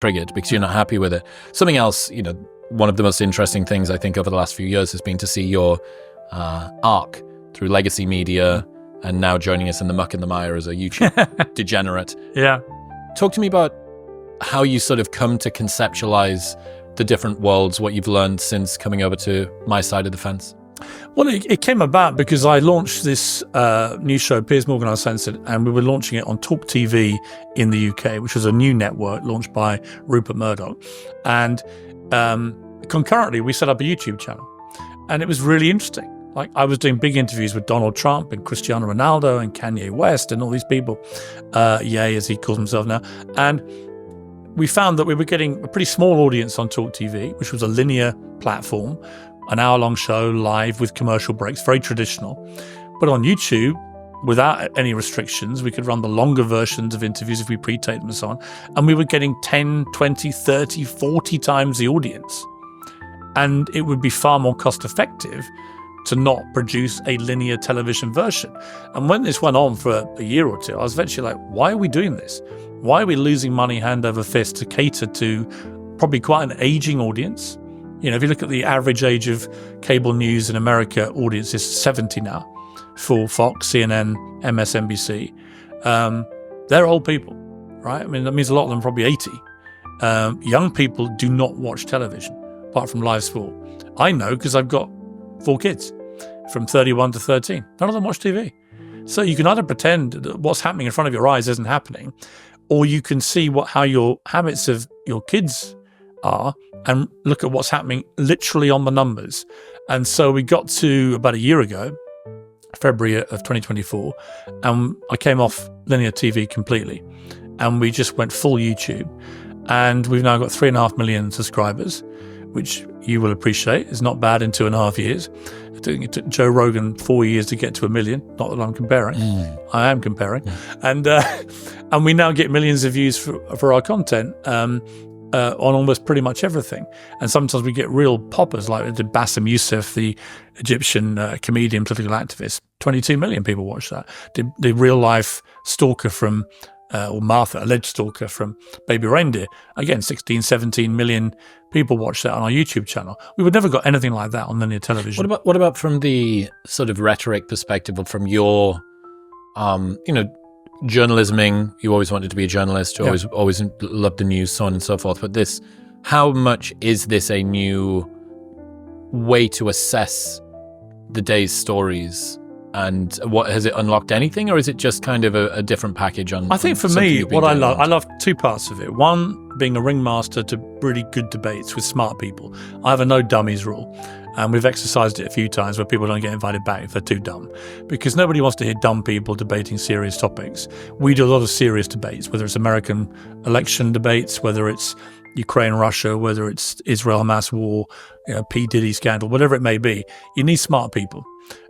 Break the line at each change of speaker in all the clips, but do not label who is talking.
triggered because you're not happy with it. Something else, one of the most interesting things I think over the last few years has been to see your arc through legacy media and now joining us in the muck and the mire as a YouTube degenerate.
Yeah.
Talk to me about how you sort of come to conceptualize the different worlds, what you've learned since coming over to my side of the fence.
Well, it came about because I launched this new show, Piers Morgan Uncensored, and we were launching it on Talk TV in the UK, which was a new network launched by Rupert Murdoch. And concurrently, we set up a YouTube channel. And it was really interesting. Like, I was doing big interviews with Donald Trump and Cristiano Ronaldo and Kanye West and all these people, Ye, as he calls himself now. And we found that we were getting a pretty small audience on Talk TV, which was a linear platform, an hour-long show live with commercial breaks, very traditional. But on YouTube, without any restrictions, we could run the longer versions of interviews if we pre-taped them and so on. And we were getting 10, 20, 30, 40 times the audience. And it would be far more cost-effective to not produce a linear television version. And when this went on for a year or two, I was eventually like, why are we doing this? Why are we losing money hand over fist to cater to probably quite an aging audience? If you look at the average age of cable news in America, audience is 70 now for Fox, CNN, MSNBC. They're old people, right? I mean, that means a lot of them are probably 80. Young people do not watch television, apart from live sport. I know because I've got 4 kids from 31 to 13. None of them watch TV. So you can either pretend that what's happening in front of your eyes isn't happening, or you can see how your habits of your kids are and look at what's happening literally on the numbers. And so we got to about a year ago, February of 2024, and I came off linear TV completely, and we just went full YouTube. And we've now got 3.5 million subscribers, which you will appreciate is not bad in 2.5 years. It took Joe Rogan 4 years to get to 1 million. Not that I'm comparing. I am comparing. And we now get millions of views for our content on almost pretty much everything. And sometimes we get real poppers, like Bassem Youssef, the Egyptian comedian, political activist. 22 million people watch that. The real life stalker from or Martha, alleged stalker from Baby Reindeer. Again, 16, 17 million people watch that on our YouTube channel. We would never got anything like that on linear television.
What about from the sort of rhetoric perspective, or from your, journalisming? You always wanted to be a journalist. You always loved the news, so on and so forth. But how much is this a new way to assess the day's stories? And what has it unlocked anything, or is it just kind of a different package on? I
think for me, what I love 2 parts of it. One, being a ringmaster to really good debates with smart people. I have a no dummies rule, and we've exercised it a few times where people don't get invited back if they're too dumb, because nobody wants to hear dumb people debating serious topics. We do a lot of serious debates, whether it's American election debates, whether it's Ukraine, Russia, whether it's Israel-Hamas war, P. Diddy scandal, whatever it may be. You need smart people.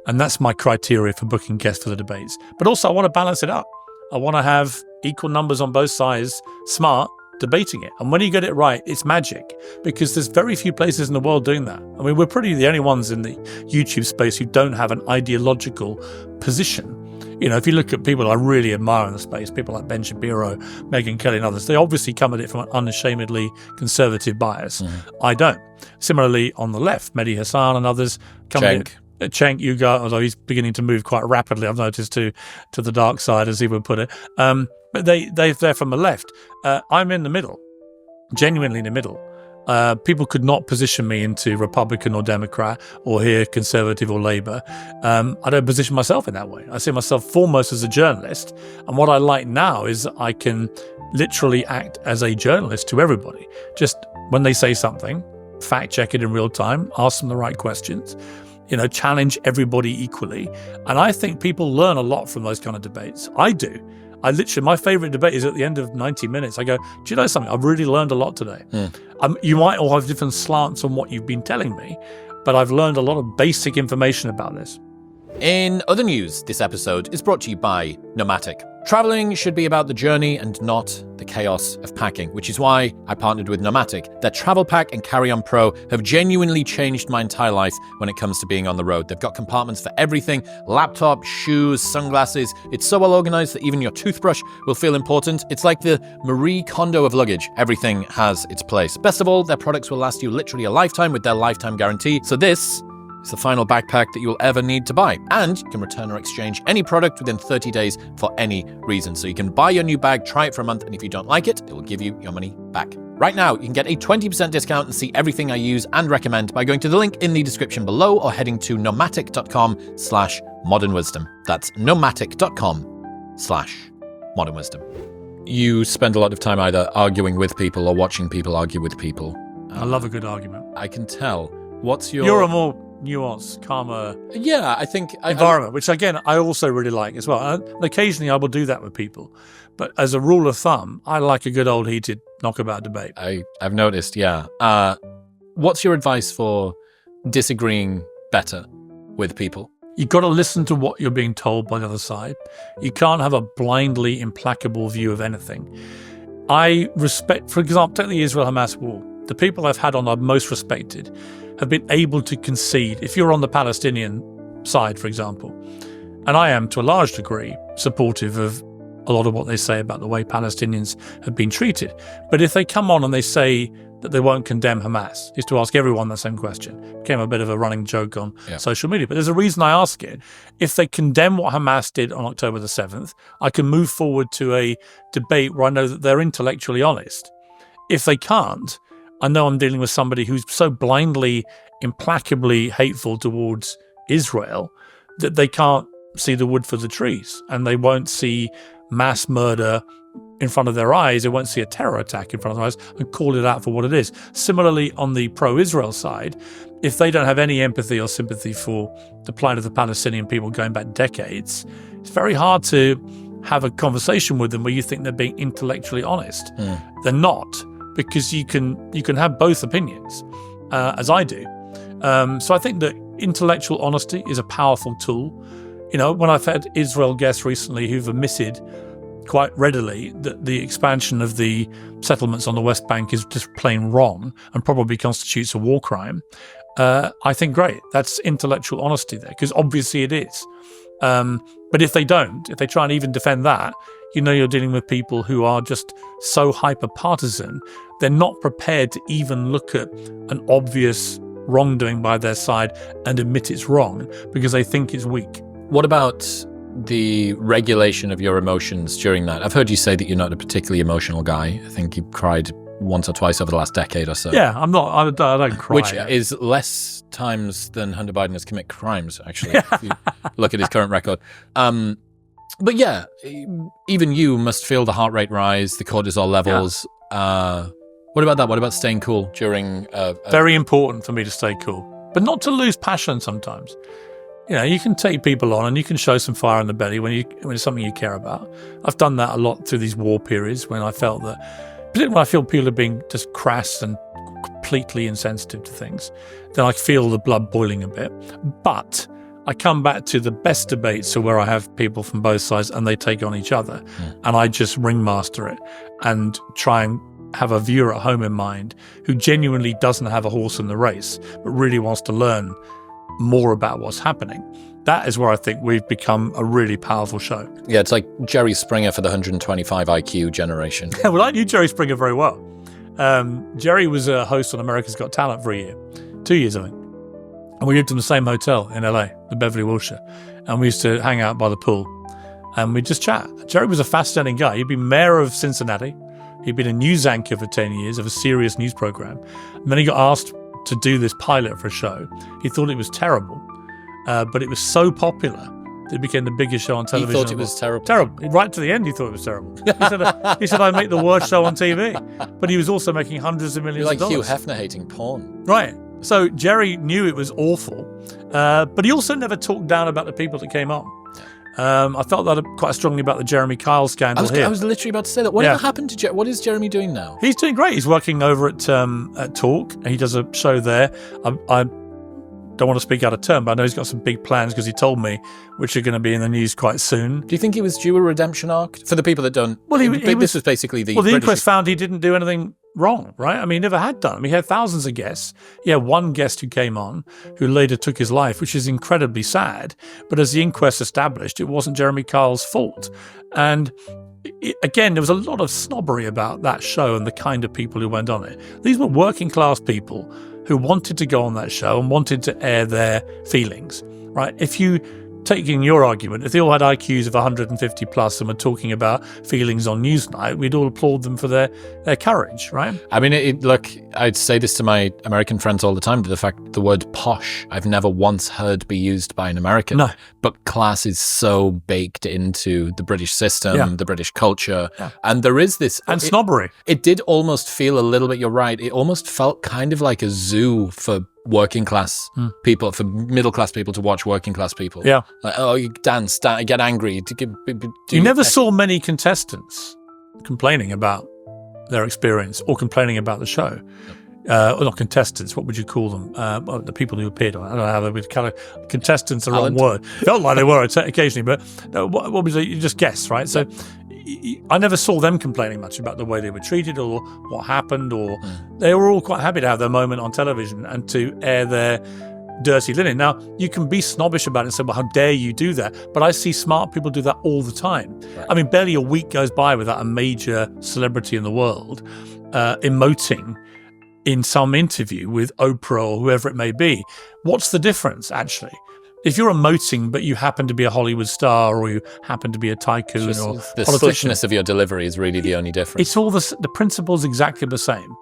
And that's my criteria for booking guests for the debates. But also I want to balance it up. I want to have equal numbers on both sides, smart, debating it. And when you get it right, it's magic, because there's very few places in the world doing that. I mean, we're pretty the only ones in the YouTube space who don't have an ideological position. If you look at people I really admire in the space, people like Ben Shapiro, Megyn Kelly and others, they obviously come at it from an unashamedly conservative bias. I don't. Similarly, on the left, Mehdi Hassan and others come at it. Cenk Uygur, although he's beginning to move quite rapidly, I've noticed, to the dark side, as he would put it. But they're from the left. I'm in the middle, genuinely in the middle. People could not position me into Republican or Democrat, or here Conservative or Labour. I don't position myself in that way. I see myself foremost as a journalist. And what I like now is I can literally act as a journalist to everybody. Just when they say something, fact check it in real time, ask them the right questions, challenge everybody equally. And I think people learn a lot from those kind of debates. I do. My favorite debate is at the end of 90 minutes. I go, do you know something? I've really learned a lot today. You might all have different slants on what you've been telling me, but I've learned a lot of basic information about this.
In other news, this episode is brought to you by Nomatic. Traveling should be about the journey and not the chaos of packing, which is why I partnered with Nomatic. Their Travel Pack and Carry-On Pro have genuinely changed my entire life when it comes to being on the road. They've got compartments for everything: laptop, shoes, sunglasses. It's so well organized that even your toothbrush will feel important. It's like the Marie Kondo of luggage. Everything has its place. Best of all, their products will last you literally a lifetime with their lifetime guarantee. So this is the final backpack that you'll ever need to buy. And you can return or exchange any product within 30 days for any reason. So you can buy your new bag, try it for a month, and if you don't like it, it will give you your money back. Right now, you can get a 20% discount and see everything I use and recommend by going to the link in the description below or heading to nomatic.com/modernwisdom. That's nomatic.com/modernwisdom. You spend a lot of time either arguing with people or watching people argue with people.
I love a good argument.
I can tell. What's your...
You're a more nuanced, calmer
I think
environment, which again I also really like as well. And occasionally I will do that with people, but as a rule of thumb, I like a good old heated knockabout debate.
I've noticed. What's your advice for disagreeing better with people?
You've got to listen to what you're being told by the other side. You can't have a blindly implacable view of anything. I respect, for example, take the Israel-Hamas war. The people I've had on, I've most respected, have been able to concede. If you're on the Palestinian side, for example, and I am to a large degree supportive of a lot of what they say about the way Palestinians have been treated. But if they come on and they say that they won't condemn Hamas, is to ask everyone the same question. It became a bit of a running joke on social media. But there's a reason I ask it. If they condemn what Hamas did on October the 7th, I can move forward to a debate where I know that they're intellectually honest. If they can't, I know I'm dealing with somebody who's so blindly, implacably hateful towards Israel that they can't see the wood for the trees, and they won't see mass murder in front of their eyes. They won't see a terror attack in front of their eyes and call it out for what it is. Similarly, on the pro-Israel side, if they don't have any empathy or sympathy for the plight of the Palestinian people going back decades, it's very hard to have a conversation with them where you think they're being intellectually honest. They're not. Because you can have both opinions, as I do. So I think that intellectual honesty is a powerful tool. You know, when I've had Israel guests recently who've admitted quite readily that the expansion of the settlements on the West Bank is just plain wrong and probably constitutes a war crime, I think, great, that's intellectual honesty there, because obviously it is. But if they don't, if they try and even defend that, you know you're dealing with people who are just so hyper-partisan, they're not prepared to even look at an obvious wrongdoing by their side and admit it's wrong because they think it's weak.
What about the regulation of your emotions during that? I've heard you say that you're not a particularly emotional guy. I think you've cried once or twice over the last decade or so.
Yeah, I'm not. I don't cry.
Which is less times than Hunter Biden has committed crimes, actually, if you look at his current record. But yeah, even you must feel the heart rate rise, the cortisol levels. Yeah. What about that? What about staying cool during...
Very important for me to stay cool, but not to lose passion sometimes. You know, you can take people on and you can show some fire in the belly when it's something you care about. I've done that a lot through these war periods when I felt that, particularly when I feel people are being just crass and completely insensitive to things, then I feel the blood boiling a bit. But I come back to the best debates are where I have people from both sides and they take on each other. And I just ringmaster it and try and have a viewer at home in mind who genuinely doesn't have a horse in the race, but really wants to learn more about what's happening. That is where I think we've become a really powerful show. Yeah,
it's like Jerry Springer for the 125 IQ generation.
Well, I knew Jerry Springer very well. Jerry was a host on America's Got Talent for a year, 2 years, I think. And we lived in the same hotel in LA, the Beverly Wilshire. And we used to hang out by the pool and we'd just chat. Jerry was a fascinating guy. He'd been mayor of Cincinnati. He'd been a news anchor for 10 years of a serious news program. And then he got asked to do this pilot for a show. He thought it was terrible, but it was so popular that it became the biggest show on television.
He thought it was terrible.
Terrible. Right to the end, he thought it was terrible. He said, I'd make the worst show on TV. But he was also making hundreds of millions of dollars.
Like Hugh Hefner hating porn.
Right. So Jerry knew it was awful, but he also never talked down about the people that came on. I felt that quite strongly about the Jeremy Kyle scandal here.
I was literally about to say that. What happened to Jeremy? What is Jeremy doing now?
He's doing great. He's working over at Talk. He does a show there. I don't want to speak out of turn, but I know he's got some big plans because he told me, which are going to be in the news quite soon.
Do you think he was due a redemption arc? For the people that don't...
Well,
this was basically the...
Well, the
British...
inquest found he didn't do anything wrong, right? I mean, he never had done. I mean, he had thousands of guests. He had one guest who came on who later took his life, which is incredibly sad. But as the inquest established, it wasn't Jeremy Kyle's fault. And again, there was a lot of snobbery about that show and the kind of people who went on it. These were working class people who wanted to go on that show and wanted to air their feelings, right? If you, taking your argument, if they all had IQs of 150 plus and were talking about feelings on Newsnight, we'd all applaud them for their courage, right?
I mean, look, I'd say this to my American friends all the time, the word posh, I've never once heard be used by an American.
No.
But class is so baked into the British system, the British culture. Yeah. And there is this...
And snobbery.
It did almost feel a little bit, you're right, it almost felt kind of like a zoo for working class people, for middle class people to watch working class people. Yeah. Like, oh, you dance, get angry.
You never saw many contestants complaining about their experience or complaining about the show. Or not contestants, what would you call them? Well, the people who appeared on it. I don't know how they would kind of... Contestants are the wrong word. Felt like they were occasionally, but what was it? You just guess, right? So I never saw them complaining much about the way they were treated or what happened, or they were all quite happy to have their moment on television and to air their dirty linen. Now, you can be snobbish about it and say, well, how dare you do that? But I see smart people do that all the time. Right. I mean, barely a week goes by without a major celebrity in the world emoting in some interview with Oprah or whoever it may be. What's the difference, actually? If you're emoting, but you happen to be a Hollywood star or you happen to be a tycoon or
the slickness of your delivery is really the only difference.
It's all the principle's exactly the same.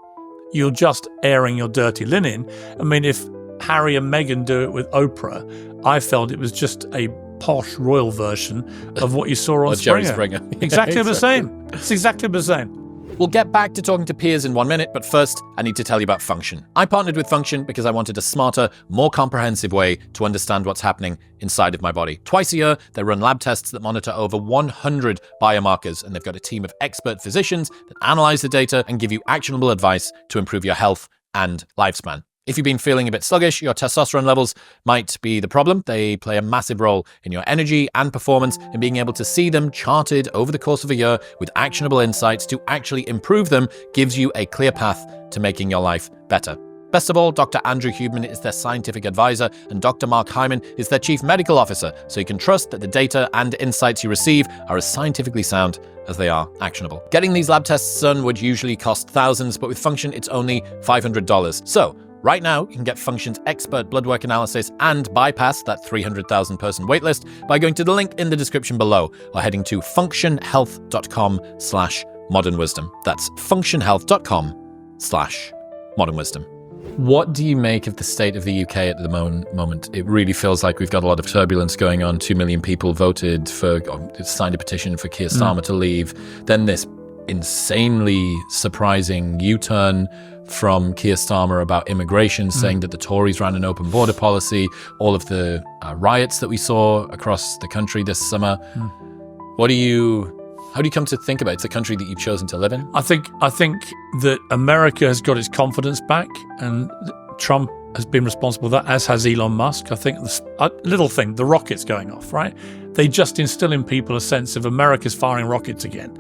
You're just airing your dirty linen. I mean, if Harry and Meghan do it with Oprah, I felt it was just a posh royal version of what you saw on
Jerry
Springer.
Springer.
Exactly the same. It's exactly the same.
We'll get back to talking to Piers in 1 minute, but first, I need to tell you about Function. I partnered with Function because I wanted a smarter, more comprehensive way to understand what's happening inside of my body. Twice a year, they run lab tests that monitor over 100 biomarkers, and they've got a team of expert physicians that analyze the data and give you actionable advice to improve your health and lifespan. If you've been feeling a bit sluggish, your testosterone levels might be the problem. They play a massive role in your energy and performance, and being able to see them charted over the course of a year with actionable insights to actually improve them gives you a clear path to making your life better. Best of all, Dr. Andrew Huberman is their scientific advisor and Dr. Mark Hyman is their chief medical officer, so you can trust that the data and insights you receive are as scientifically sound as they are actionable. Getting these lab tests done would usually cost thousands, but with Function, it's only $500. So, right now, you can get Function's expert blood work analysis and bypass that 300,000 person waitlist by going to the link in the description below or heading to functionhealth.com/modernwisdom. That's functionhealth.com/modernwisdom. What do you make of the state of the UK at the moment? It really feels like we've got a lot of turbulence going on. 2 million people signed a petition for Keir Starmer to leave. Then this insanely surprising U-turn from Keir Starmer about immigration, saying that the Tories ran an open border policy, all of the riots that we saw across the country this summer. How do you come to think about it? It's a country that you've chosen to live in?
I think that America has got its confidence back, and Trump has been responsible for that, as has Elon Musk. I think little thing, the rockets going off, right? They just instill in people a sense of America's firing rockets again.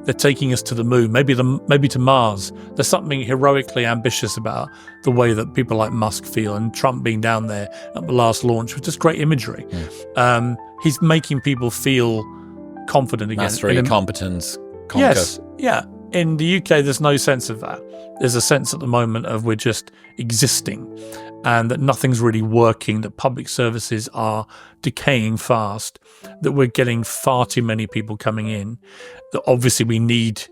They're taking us to the moon, maybe to Mars. There's something heroically ambitious about the way that people like Musk feel, and Trump being down there at the last launch was just great imagery. He's making people feel confident again.
Mastery, competence, conquer.
Yes, yeah. In the UK, there's no sense of that. There's a sense at the moment of we're just existing and that nothing's really working, that public services are decaying fast, that we're getting far too many people coming in, that obviously we need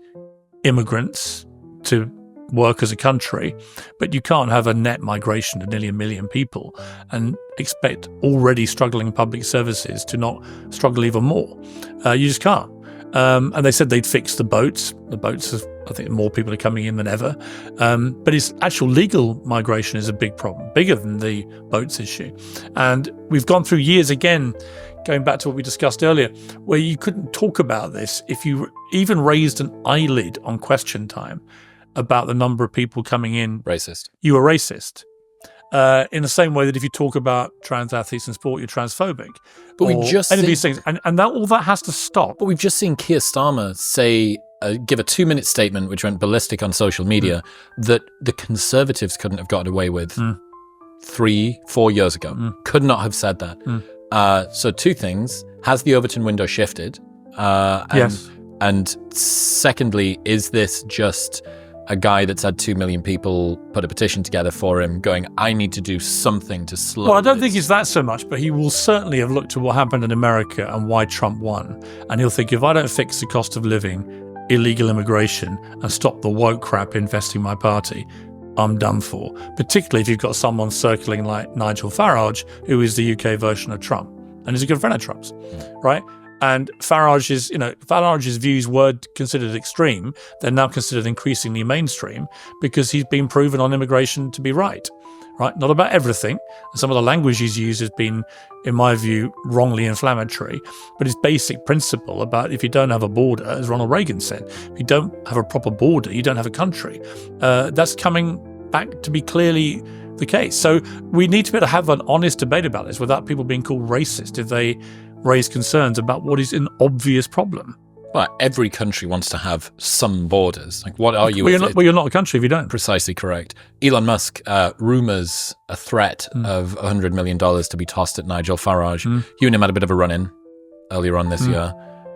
immigrants to work as a country, but you can't have a net migration of nearly 1 million people and expect already struggling public services to not struggle even more. You just can't. And they said they'd fix the boats. The boats, I think more people are coming in than ever. But it's actual legal migration is a big problem, bigger than the boats issue. And we've gone through years again, going back to what we discussed earlier, where you couldn't talk about this if you even raised an eyelid on Question Time about the number of people coming in.
Racist.
You were racist. in the same way that if you talk about trans athletes in sport, you're transphobic.
But we've just
any of these things, and that all that has to stop.
But we've just seen Keir Starmer give a 2-minute statement, which went ballistic on social media, that the Conservatives couldn't have gotten away with 3-4 years ago. Could not have said that. So 2 things: has the Overton window shifted?
Yes.
And secondly, is this just a guy that's had 2 million people put a petition together for him going, I need to do something to slow
Well, I don't
this?
think it's that so much, but he will certainly have looked at what happened in America and why Trump won. And he'll think, if I don't fix the cost of living, illegal immigration, and stop the woke crap infesting my party, I'm done for. Particularly if you've got someone circling like Nigel Farage, who is the UK version of Trump, and is a good friend of Trump's, right? And Farage's views were considered extreme. They're now considered increasingly mainstream because he's been proven on immigration to be right? Not about everything. And some of the language he's used has been, in my view, wrongly inflammatory. But his basic principle about if you don't have a border, as Ronald Reagan said, if you don't have a proper border, you don't have a country. That's coming back to be clearly the case. So we need to be able to have an honest debate about this without people being called racist if they raise concerns about what is an obvious problem.
Well, every country wants to have some borders. Like, what are you?
Well, you're not a country if you don't.
Precisely correct. Elon Musk rumors a threat of $100 million to be tossed at Nigel Farage. You and him had a bit of a run-in earlier on this year.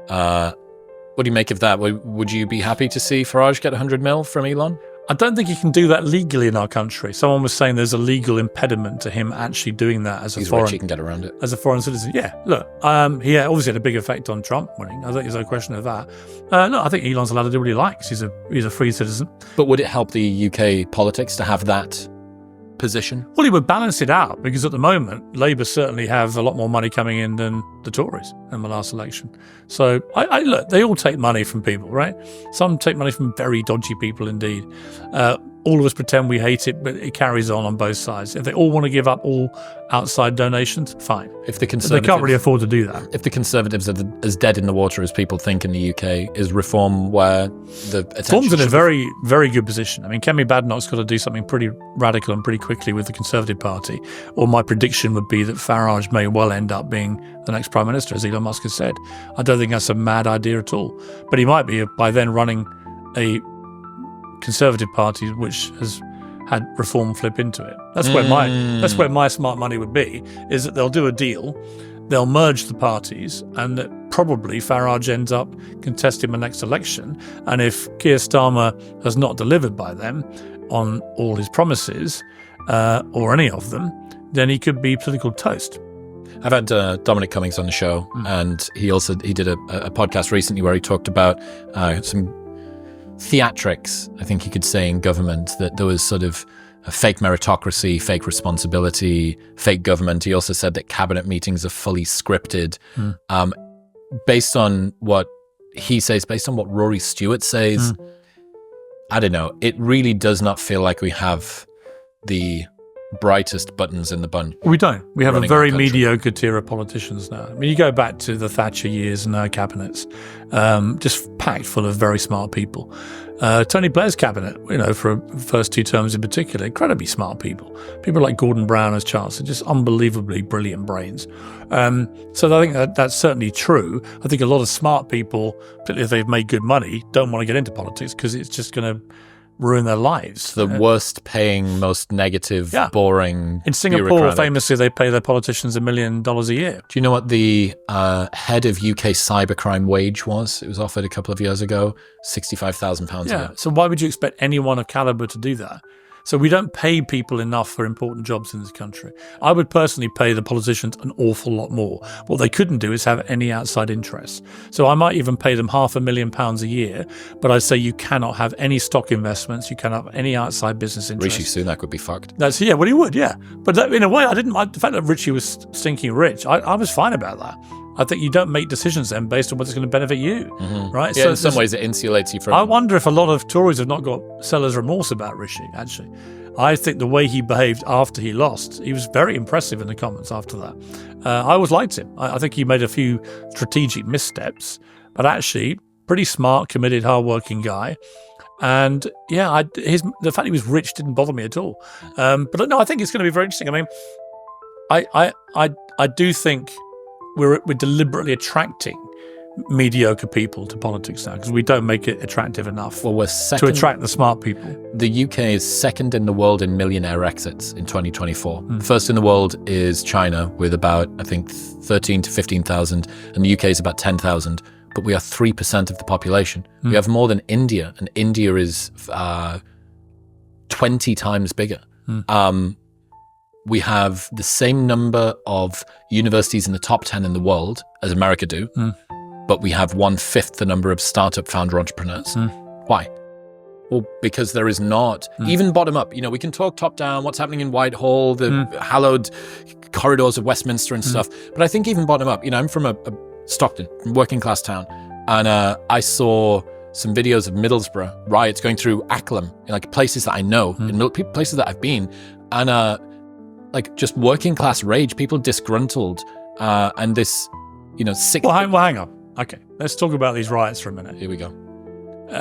What do you make of that? Would you be happy to see Farage get 100 mil from Elon?
I don't think you can do that legally in our country. Someone was saying there's a legal impediment to him actually doing that as a
He's
foreign.
rich, he can get around it.
As a foreign citizen, yeah. Look, he obviously had a big effect on Trump winning. I think there's no question of that. Look, I think Elon's allowed to do what he likes. He's a free citizen.
But would it help the UK politics to have that position?
Well, he would balance it out because at the moment, Labour certainly have a lot more money coming in than the Tories in the last election. So, I look, they all take money from people, right? Some take money from very dodgy people indeed. All of us pretend we hate it, but it carries on both sides. If they all want to give up all outside donations, fine.
If the
But
Conservatives,
they can't really afford to do that.
if the Conservatives are as dead in the water as people think in the UK, is Reform where the attention
Reform's in a
should-
very, very good position. I mean, Kemi Badenoch's got to do something pretty radical and pretty quickly with the Conservative Party. Or my prediction would be that Farage may well end up being the next Prime Minister, as Elon Musk has said. I don't think that's a mad idea at all. But he might be by then running a Conservative Party which has had Reform flip into it. That's where my smart money would be, is that they'll do a deal, they'll merge the parties, and that probably Farage ends up contesting the next election. And if Keir Starmer has not delivered by then on all his promises, or any of them, then he could be political toast.
I've had Dominic Cummings on the show, and he did a podcast recently where he talked about some theatrics, I think you could say, in government, that there was sort of a fake meritocracy, fake responsibility, fake government. He also said that cabinet meetings are fully scripted. Based on what he says, based on what Rory Stewart says, I don't know. It really does not feel like we have the brightest buttons in the bunch.
We don't. We have a
Running
very
our country.
mediocre tier of politicians now. I mean, you go back to the Thatcher years and her cabinets, just packed full of very smart people. Tony Blair's cabinet, for first 2 terms in particular, incredibly smart people. People like Gordon Brown as Chancellor, just unbelievably brilliant brains. So I think that's certainly true. I think a lot of smart people, particularly if they've made good money, don't want to get into politics because it's just going to ruin their lives.
The worst paying, most negative, boring.
In Singapore,
bureaucratic.
Famously, they pay their politicians $1 million a year.
Do you know what the head of UK cybercrime wage was? It was offered a couple of years ago, £65,000 a year.
So why would you expect anyone of caliber to do that? So we don't pay people enough for important jobs in this country. I would personally pay the politicians an awful lot more. What they couldn't do is have any outside interests. So I might even pay them £500,000 a year, but I say you cannot have any stock investments, you cannot have any outside business interests.
Rishi Sunak would be fucked.
He would, yeah. But in a way, I didn't mind the fact that Richie was stinking rich. I was fine about that. I think you don't make decisions then based on what's going to benefit you, right?
Yeah,
So
in some ways it insulates you from...
I wonder if a lot of Tories have not got seller's remorse about Rishi, actually. I think the way he behaved after he lost, he was very impressive in the comments after that. I always liked him. I think he made a few strategic missteps, but actually pretty smart, committed, hard-working guy. And yeah, the fact he was rich didn't bother me at all. But no, I think it's going to be very interesting. I mean, I do think we're deliberately attracting mediocre people to politics now because we don't make it attractive enough to attract the smart people.
The UK is second in the world in millionaire exits in 2024. First in the world is China with about, I think, 13 to 15,000, and the UK is about 10,000. But we are 3% of the population. We have more than India, and India is 20 times bigger. We have the same number of universities in the top 10 in the world as America do. But we have 1/5 the number of startup founder entrepreneurs. Why? Well, because there is not, even bottom up, we can talk top down, what's happening in Whitehall, the hallowed corridors of Westminster and stuff. But I think even bottom up, I'm from a Stockton, working class town. And I saw some videos of Middlesbrough riots going through Acklam, like places that I know, in places that I've been. And like just working class rage, people disgruntled, and this, sick.
Well, hang on. Okay, let's talk about these riots for a minute.
Here we go.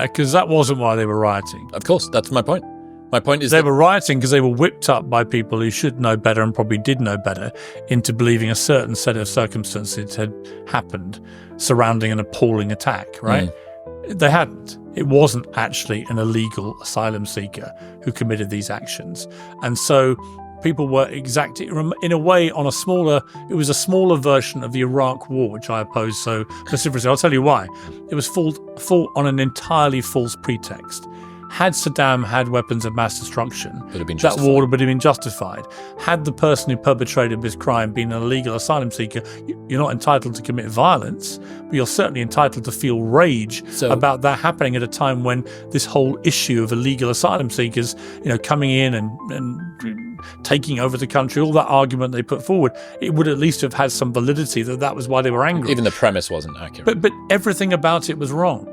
Because that wasn't why they were rioting.
Of course, that's my point. My point is
they were rioting because they were whipped up by people who should know better and probably did know better into believing a certain set of circumstances had happened surrounding an appalling attack, right? They hadn't. It wasn't actually an illegal asylum seeker who committed these actions. And so people were exacting, in a way, it was a smaller version of the Iraq War, which I oppose so vociferously. I'll tell you why. It was fought on an entirely false pretext. Had Saddam had weapons of mass destruction, that war would have been justified. Had the person who perpetrated this crime been an illegal asylum seeker, you're not entitled to commit violence, but you're certainly entitled to feel rage about that happening at a time when this whole issue of illegal asylum seekers, coming in and taking over the country, all that argument they put forward, it would at least have had some validity that was why they were angry.
Even the premise wasn't accurate.
But everything about it was wrong.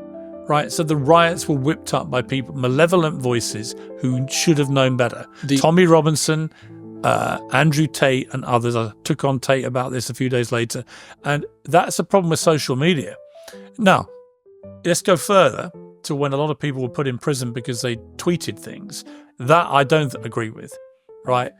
Right, so the riots were whipped up by people, malevolent voices who should have known better. Tommy Robinson, Andrew Tate and others. I took on Tate about this a few days later. And that's a problem with social media. Now, let's go further to when a lot of people were put in prison because they tweeted things. That I don't agree with, right?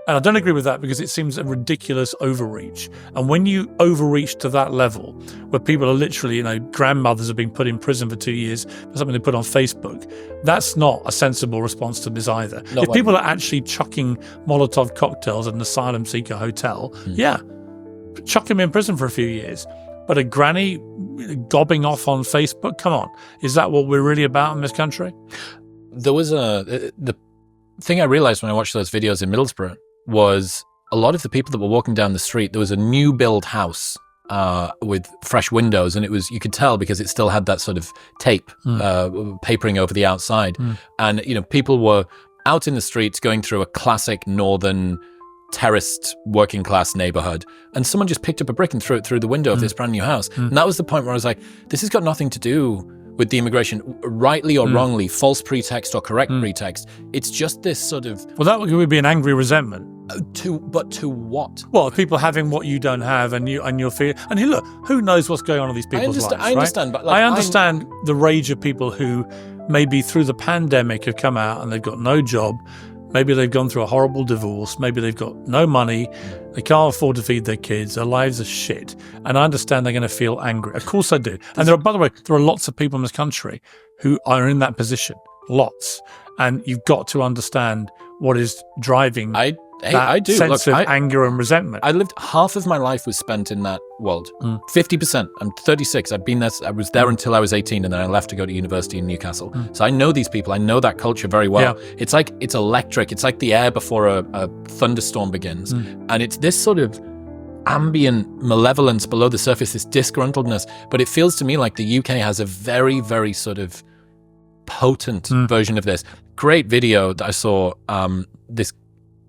And I don't agree with that because it seems a ridiculous overreach. And when you overreach to that level, where people are literally, grandmothers are being put in prison for 2 years for something they put on Facebook, that's not a sensible response to this either. If people are actually chucking Molotov cocktails at an asylum seeker hotel, chuck them in prison for a few years. But a granny gobbing off on Facebook, come on, is that what we're really about in this country?
There was the thing I realized when I watched those videos in Middlesbrough was a lot of the people that were walking down the street, there was a new build house with fresh windows, and you could tell because it still had that sort of tape papering over the outside. And people were out in the streets going through a classic northern terraced working class neighborhood, and someone just picked up a brick and threw it through the window of this brand new house. And that was the point where I was like, this has got nothing to do with the immigration, rightly or wrongly, false pretext or correct pretext. It's just this sort of...
Well, that would be an angry resentment.
But to what?
Well, people having what you don't have, and you're feeling... And look, who knows what's going on in these people's lives,
I understand,
right?
But
I understand the rage of people who maybe through the pandemic have come out and they've got no job. Maybe they've gone through a horrible divorce. Maybe they've got no money. They can't afford to feed their kids. Their lives are shit. And I understand they're going to feel angry. Of course I do. And by the way, there are lots of people in this country who are in that position. Lots. And you've got to understand what is driving that sense of anger and resentment.
I lived, half of my life was spent in that world. 50%. I'm 36. I've been there. I was there until I was 18, and then I left to go to university in Newcastle. So I know these people. I know that culture very well. Yeah. It's electric. It's like the air before a thunderstorm begins. And it's this sort of ambient malevolence below the surface, this disgruntledness. But it feels to me like the UK has a very, very sort of potent version of this. Great video that I saw, this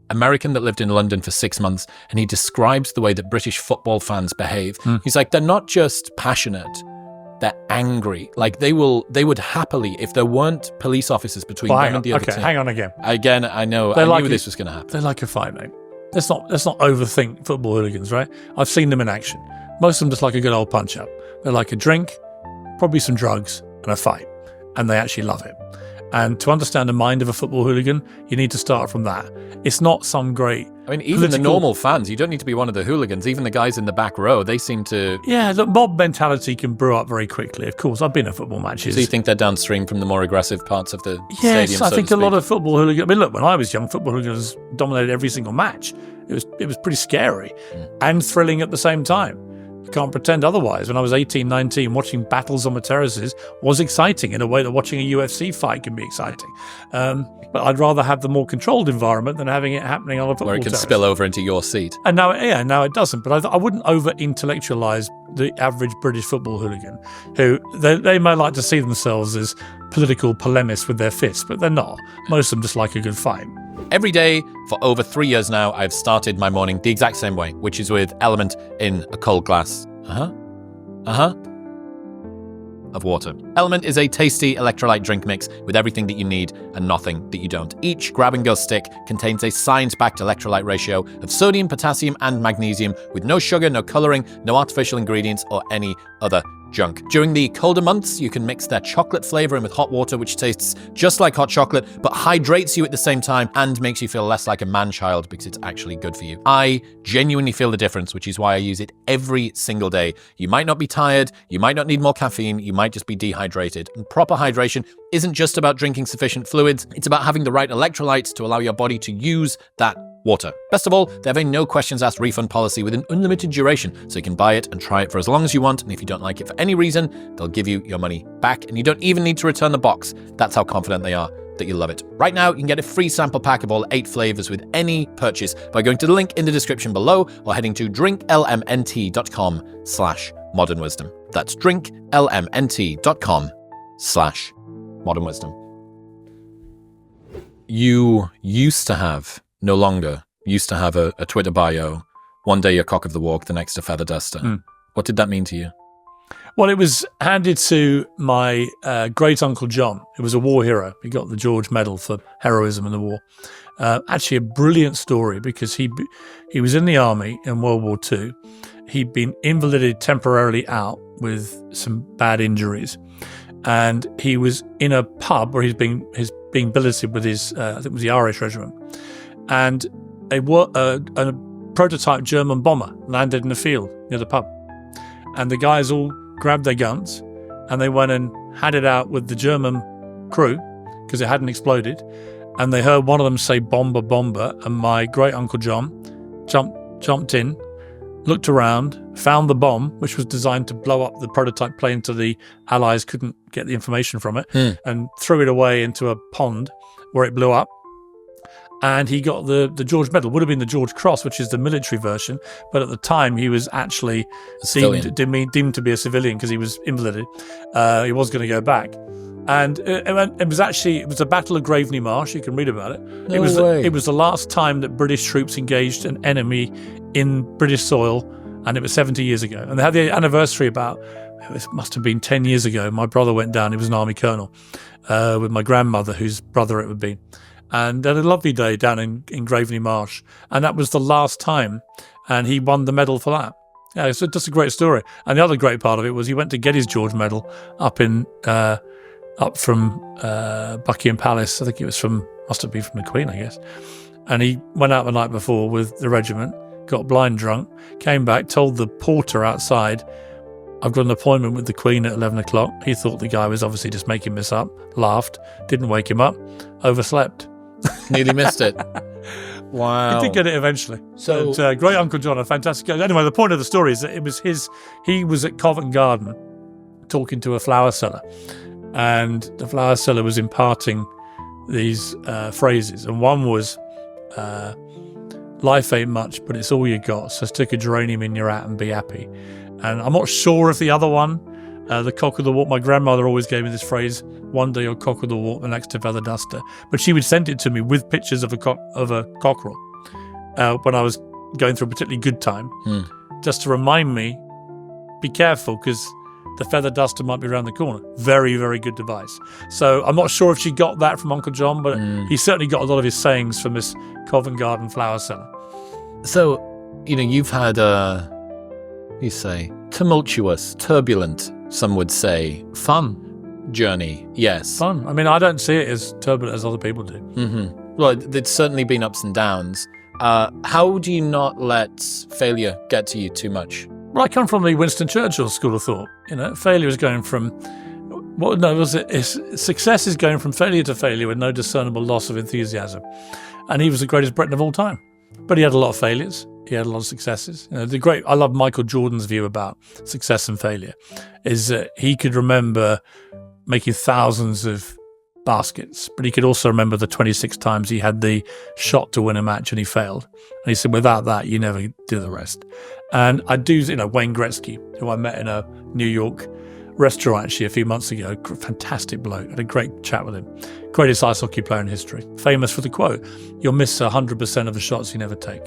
American that lived in London for 6 months, and he describes the way that British football fans behave. He's like, they're not just passionate, they're angry. Like they would happily, if there weren't police officers between them and the other team.
Hang on again.
Again, I knew this was going to happen.
They like a fight, mate. Let's not overthink football hooligans, right? I've seen them in action. Most of them just like a good old punch-up. They like a drink, probably some drugs, and a fight. And they actually love it. And to understand the mind of a football hooligan, you need to start from that. It's not some great...
I mean, even the normal fans, you don't need to be one of the hooligans. Even the guys in the back row, they seem to...
Yeah, look, mob mentality can brew up very quickly. Of course, I've been at football matches.
So you think they're downstream from the more aggressive parts of the
stadium?
Yes,
I think a lot of football hooligans... I mean, look, when I was young, football hooligans dominated every single match. It was pretty scary and thrilling at the same time. I can't pretend otherwise. When I was 18, 19, watching battles on the terraces was exciting in a way that watching a UFC fight can be exciting. But I'd rather have the more controlled environment than having it happening on a football
where it can
terrace.
spill over into your seat.
And now it doesn't. But I wouldn't over-intellectualize the average British football hooligan, who they might like to see themselves as political polemists with their fists, but they're not. Most of them just like a good fight.
Every day for over 3 years now, I've started my morning the exact same way, which is with Element in a cold glass. Of water. Element is a tasty electrolyte drink mix with everything that you need and nothing that you don't. Each grab-and-go stick contains a science-backed electrolyte ratio of sodium, potassium, and magnesium with no sugar, no coloring, no artificial ingredients, or any other junk. During the colder months, you can mix their chocolate flavor in with hot water, which tastes just like hot chocolate, but hydrates you at the same time and makes you feel less like a man-child because it's actually good for you. I genuinely feel the difference, which is why I use it every single day. You might not be tired, you might not need more caffeine, you might just be dehydrated. And proper hydration isn't just about drinking sufficient fluids, it's about having the right electrolytes to allow your body to use that water. Best of all, they have a no questions asked refund policy with an unlimited duration, so you can buy it and try it for as long as you want, and if you don't like it for any reason, they'll give you your money back, and you don't even need to return the box. That's how confident they are that you love it. Right now, you can get a free sample pack of all 8 flavors with any purchase by going to the link in the description below or heading to drinklmnt.com/modernwisdom. That's drinklmnt.com/modernwisdom. You used to have a Twitter bio. One day you're cock of the walk, the next a feather duster. What did that mean to you?
Well, it was handed to my great uncle John, who was a war hero. He got the George Medal for heroism in the war. Actually, a brilliant story because he was in the army in World War II. He'd been invalided temporarily out with some bad injuries, and he was in a pub where he's being billeted with his I think it was the Irish regiment. And a prototype German bomber landed in the field near the pub. And the guys all grabbed their guns and they went and had it out with the German crew because it hadn't exploded. And they heard one of them say, "Bomber, bomber." And my great uncle John jumped in, looked around, found the bomb, which was designed to blow up the prototype plane so the Allies couldn't get the information from it, and threw it away into a pond where it blew up. And he got the George Medal. Would have been the George Cross, which is the military version, but at the time he was actually deemed to be a civilian because he was invalided. He was going to go back, and it was a Battle of Graveney Marsh. You can read about it. It was the last time that British troops engaged an enemy in British soil, and it was 70 years ago. And they had the anniversary it must have been 10 years ago. My brother went down. He was an army colonel with my grandmother, whose brother it would be. And they had a lovely day down in Graveney Marsh. And that was the last time. And he won the medal for that. Yeah, it's just a great story. And the other great part of it was he went to get his George Medal up from Buckingham Palace. I think must have been from the Queen, I guess. And he went out the night before with the regiment, got blind drunk, came back, told the porter outside, "I've got an appointment with the Queen at 11 o'clock. He thought the guy was obviously just making this up, laughed, didn't wake him up, overslept.
Nearly missed it. Wow.
He did get it eventually. So great Uncle John, a fantastic guy. Anyway, the point of the story is that he was at Covent Garden talking to a flower seller, and the flower seller was imparting these phrases, and one was, "Life ain't much, but it's all you got, so stick a geranium in your hat and be happy." And I'm not sure if the other one, the cock of the walk, my grandmother always gave me this phrase, "One day you're cock of the walk, the next a feather duster." But she would send it to me with pictures of a cockerel when I was going through a particularly good time, just to remind me, be careful because the feather duster might be around the corner. Very, very good device. So I'm not sure if she got that from Uncle John, but he certainly got a lot of his sayings from this Covent Garden flower seller.
So, you've had tumultuous, turbulent, some would say,
fun.
journey, yes.
Fun. I mean, I don't see it as turbulent as other people do.
Well, there's certainly been ups and downs. How do you not let failure get to you too much?
Well, I come from the Winston Churchill school of thought. Failure is going from success is going from failure to failure with no discernible loss of enthusiasm. And he was the greatest Briton of all time. But he had a lot of failures. He had a lot of successes. I love Michael Jordan's view about success and failure, is that he could remember making thousands of baskets, but he could also remember the 26 times he had the shot to win a match and he failed. And he said, without that, you never do the rest. And I do, Wayne Gretzky, who I met in a New York restaurant actually a few months ago, fantastic bloke, had a great chat with him. Greatest ice hockey player in history, famous for the quote, "You'll miss 100% of the shots you never take."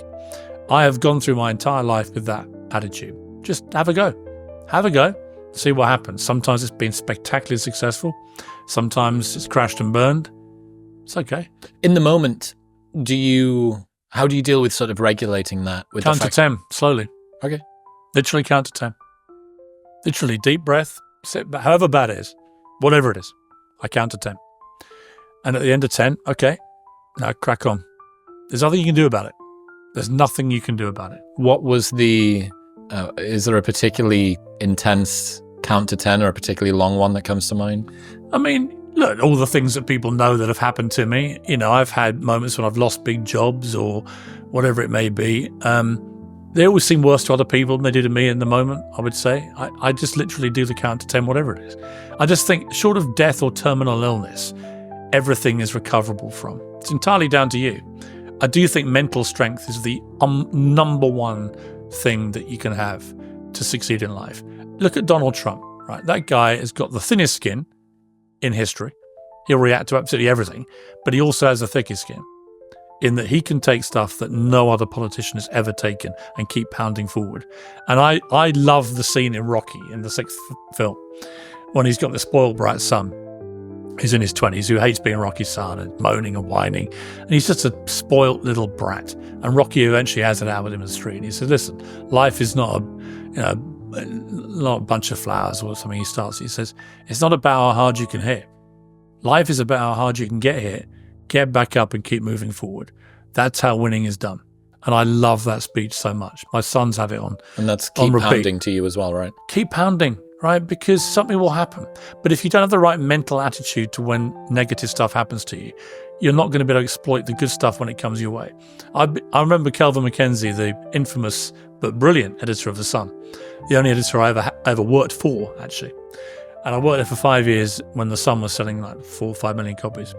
I have gone through my entire life with that attitude. Just have a go, see what happens. Sometimes it's been spectacularly successful, sometimes it's crashed and burned. It's okay.
In the moment, how do you deal with sort of regulating that? With
count to 10, slowly.
Okay.
Literally count to 10. Literally deep breath, sit back, however bad it is, whatever it is, I count to 10. And at the end of 10, okay, now crack on. There's nothing you can do about it. There's nothing you can do about it.
What was is there a particularly intense count to 10 or a particularly long one that comes to mind?
I mean, look, all the things that people know that have happened to me. I've had moments when I've lost big jobs or whatever it may be. They always seem worse to other people than they do to me in the moment, I would say. I just literally do the count to 10, whatever it is. I just think, short of death or terminal illness, everything is recoverable from. It's entirely down to you. I do think mental strength is the number one thing that you can have to succeed in life. Look at Donald Trump, right? That guy has got the thinnest skin in history. He'll react to absolutely everything, but he also has the thickest skin, in that he can take stuff that no other politician has ever taken and keep pounding forward. And I love the scene in Rocky, in the 6th film, when he's got the spoiled brat son who's in his 20s, who hates being Rocky's son and moaning and whining. And he's just a spoilt little brat. And Rocky eventually has it out with him in the street. And he says, listen, life is not not a bunch of flowers or something. He says, it's not about how hard you can hit. Life is about how hard you can get hit, get back up and keep moving forward. That's how winning is done. And I love that speech so much. My sons have it on.
And that's keep pounding to you as well, right?
Keep pounding, right? Because something will happen. But if you don't have the right mental attitude to when negative stuff happens to you, you're not going to be able to exploit the good stuff when it comes your way. I remember Kelvin MacKenzie, the infamous but brilliant editor of The Sun, the only editor I ever worked for, actually. And I worked there for 5 years when The Sun was selling like 4 or 5 million copies.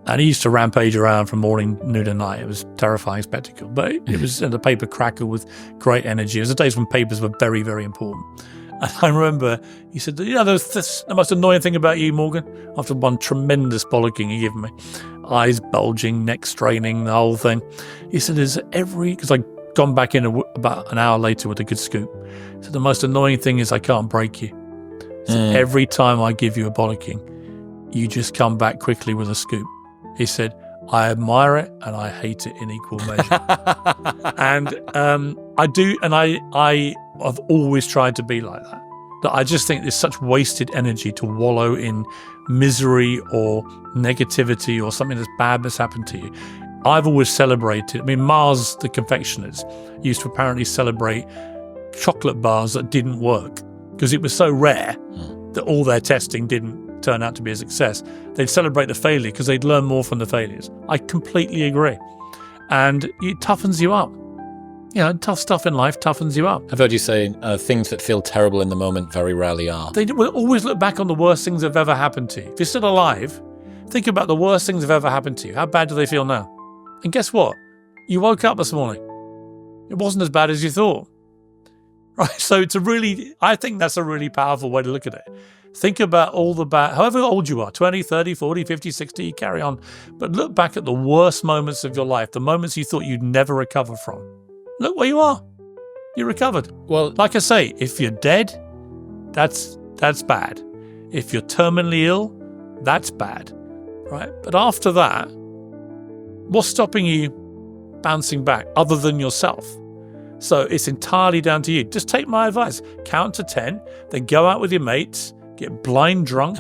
And he used to rampage around from morning, noon and night. It was a terrifying spectacle. But it was the paper crackled with great energy. It was the days when papers were very, very important. And I remember he said, the most annoying thing about you, Morgan, after one tremendous bollocking he gave me, eyes bulging, neck straining, the whole thing. He said, because I'd gone back in about an hour later with a good scoop. He said, the most annoying thing is I can't break you. He said, every time I give you a bollocking, you just come back quickly with a scoop. He said, I admire it and I hate it in equal measure. And I do, and I've always tried to be like that. That I just think there's such wasted energy to wallow in misery or negativity or something that's bad that's happened to you. I've always celebrated. I mean, Mars, the confectioners, used to apparently celebrate chocolate bars that didn't work because it was so rare that all their testing didn't turn out to be a success. They'd celebrate the failure because they'd learn more from the failures. I completely agree. And it toughens you up. Tough stuff in life toughens you up.
I've heard you say things that feel terrible in the moment very rarely are.
They will always look back on the worst things that have ever happened to you. If you're still alive, think about the worst things that have ever happened to you. How bad do they feel now? And guess what? You woke up this morning. It wasn't as bad as you thought. Right? So I think that's a really powerful way to look at it. Think about all the bad, however old you are, 20, 30, 40, 50, 60, carry on. But look back at the worst moments of your life, the moments you thought you'd never recover from. Look where you are. You recovered.
Well,
like I say, if you're dead, that's bad. If you're terminally ill, that's bad. Right? But after that, what's stopping you bouncing back other than yourself? So it's entirely down to you. Just take my advice. Count to 10, then go out with your mates, get blind drunk,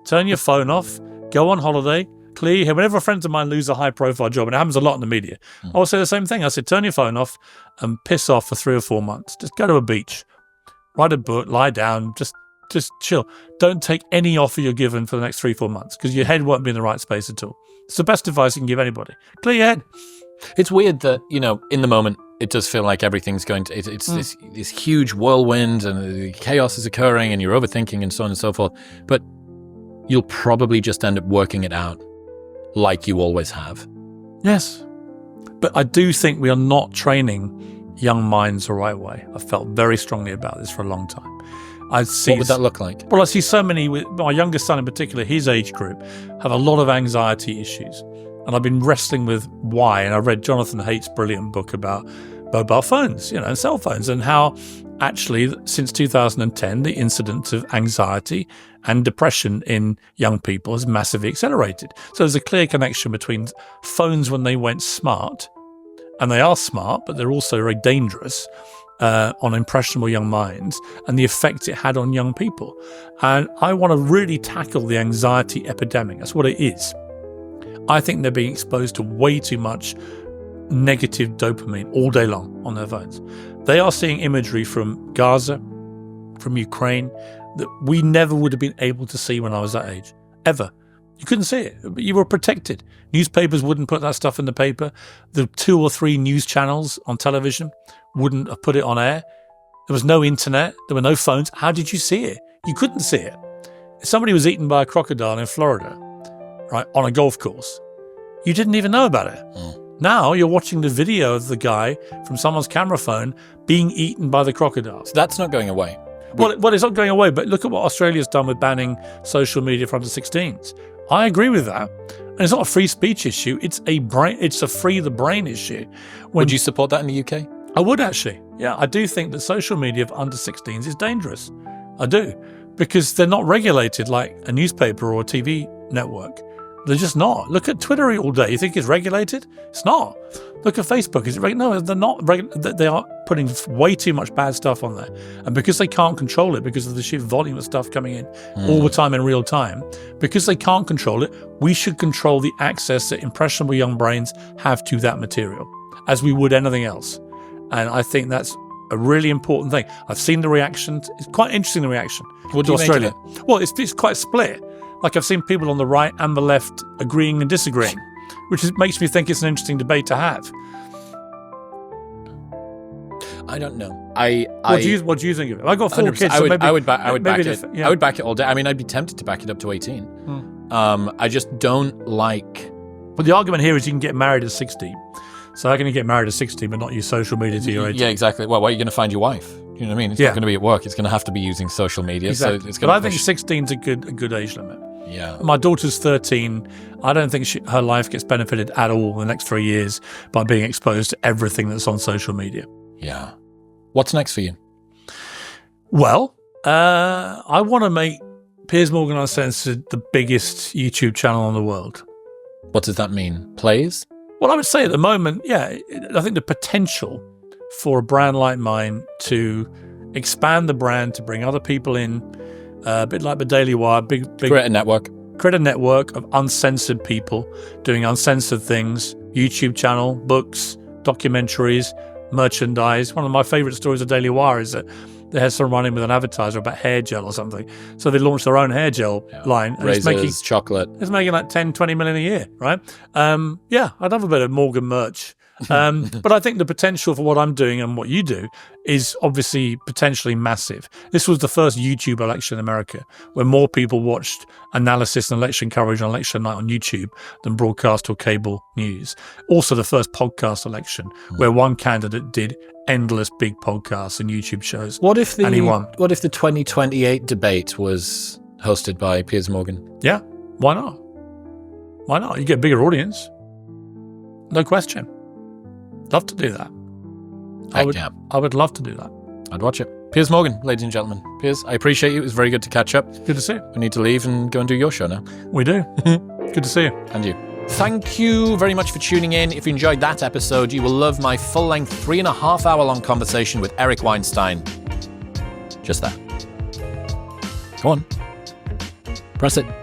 turn your phone off, go on holiday, clear your head. Whenever friends of mine lose a high-profile job, and it happens a lot in the media, I will say the same thing. I said, turn your phone off and piss off for 3 or 4 months. Just go to a beach, write a book, lie down, just chill. Don't take any offer you're given for the next 3-4 months because your head won't be in the right space at all. It's the best advice you can give anybody. Clear your head.
It's weird that, in the moment, it does feel like everything's going to, it's this huge whirlwind and the chaos is occurring and you're overthinking and so on and so forth. But you'll probably just end up working it out like you always have.
Yes. But I do think we are not training young minds the right way. I felt very strongly about this for a long time. What
would that look like?
Well, I see so many, my youngest son in particular, his age group, have a lot of anxiety issues. And I've been wrestling with why. And I read Jonathan Haidt's brilliant book about mobile phones, and cell phones, and how actually since 2010, the incidence of anxiety and depression in young people has massively accelerated. So there's a clear connection between phones when they went smart, and they are smart, but they're also very dangerous, on impressionable young minds and the effect it had on young people. And I want to really tackle the anxiety epidemic. That's what it is. I think they're being exposed to way too much negative dopamine all day long on their phones. They are seeing imagery from Gaza, from Ukraine, that we never would have been able to see when I was that age, ever. You couldn't see it, but you were protected. Newspapers wouldn't put that stuff in the paper. The 2 or 3 news channels on television wouldn't have put it on air. There was no internet. There were no phones. How did you see it? You couldn't see it. If somebody was eaten by a crocodile in Florida, right, on a golf course, you didn't even know about it. Now you're watching the video of the guy from someone's camera phone being eaten by the crocodile.
So that's not going away.
Well, it's not going away, but look at what Australia's done with banning social media for under 16s. I agree with that. And it's not a free speech issue. It's a free the brain issue.
Would you support that in the UK?
I would actually. Yeah, I do think that social media for under 16s is dangerous. I do. Because they're not regulated like a newspaper or a TV network. They're just not. Look at Twitter all day. You think it's regulated? It's not. Look at Facebook. Is it no, they're not. They are putting way too much bad stuff on there. And because they can't control it, because of the sheer volume of stuff coming in all the time in real time, because they can't control it, we should control the access that impressionable young brains have to that material, as we would anything else. And I think that's a really important thing. I've seen the reaction. It's quite interesting, the reaction to Australia. Well, it's quite split. Like I've seen people on the right and the left agreeing and disagreeing, which makes me think it's an interesting debate to have.
I don't know.
What do you think of it? I got 4 kids.
I would back it.
Yeah.
I would back it all day. I mean, I'd be tempted to back it up to 18. I just don't like.
Well, the argument here is you can get married at 16. So how can you get married at 16 but not use social media to your 18?
Yeah, exactly. Well, where are you going to find your wife? You know what I mean? It's not going to be at work. It's going to have to be using social media.
Exactly.
So it's
but I think 16 is a good age limit.
Yeah.
My daughter's 13. I don't think her life gets benefited at all in the next 3 years by being exposed to everything that's on social media.
Yeah. What's next for you?
Well, I want to make Piers Morgan Uncensored the biggest YouTube channel in the world.
What does that mean? Plays?
Well, I would say at the moment, yeah, I think the potential for a brand like mine to expand the brand, to bring other people in, a bit like the Daily Wire, big
create a network
of uncensored people doing uncensored things, YouTube channel, books, documentaries, merchandise. One of my favorite stories of Daily Wire is that they had someone running with an advertiser about hair gel or something. So they launched their own hair gel line. And
razors, chocolate.
It's making like 10, 20 million a year, right? Yeah, I'd love a bit of Morgan merch. But I think the potential for what I'm doing and what you do is obviously potentially massive. This was the first YouTube election in America where more people watched analysis and election coverage on election night on YouTube than broadcast or cable news. Also the first podcast election where one candidate did endless big podcasts and YouTube shows.
What if the
2028
debate was hosted by Piers Morgan?
Yeah, why not? Why not? You get a bigger audience. No question. Love to do that. I would love to do that.
I'd watch it. Piers Morgan, ladies and gentlemen. Piers, I appreciate you. It was very good to catch up.
Good to see you.
We need to leave and go and do your show now.
We do. Good to see you.
And you. Thank you very much for tuning in. If you enjoyed that episode, you will love my full-length 3.5 hour long conversation with Eric Weinstein. Just that. Go on. Press it.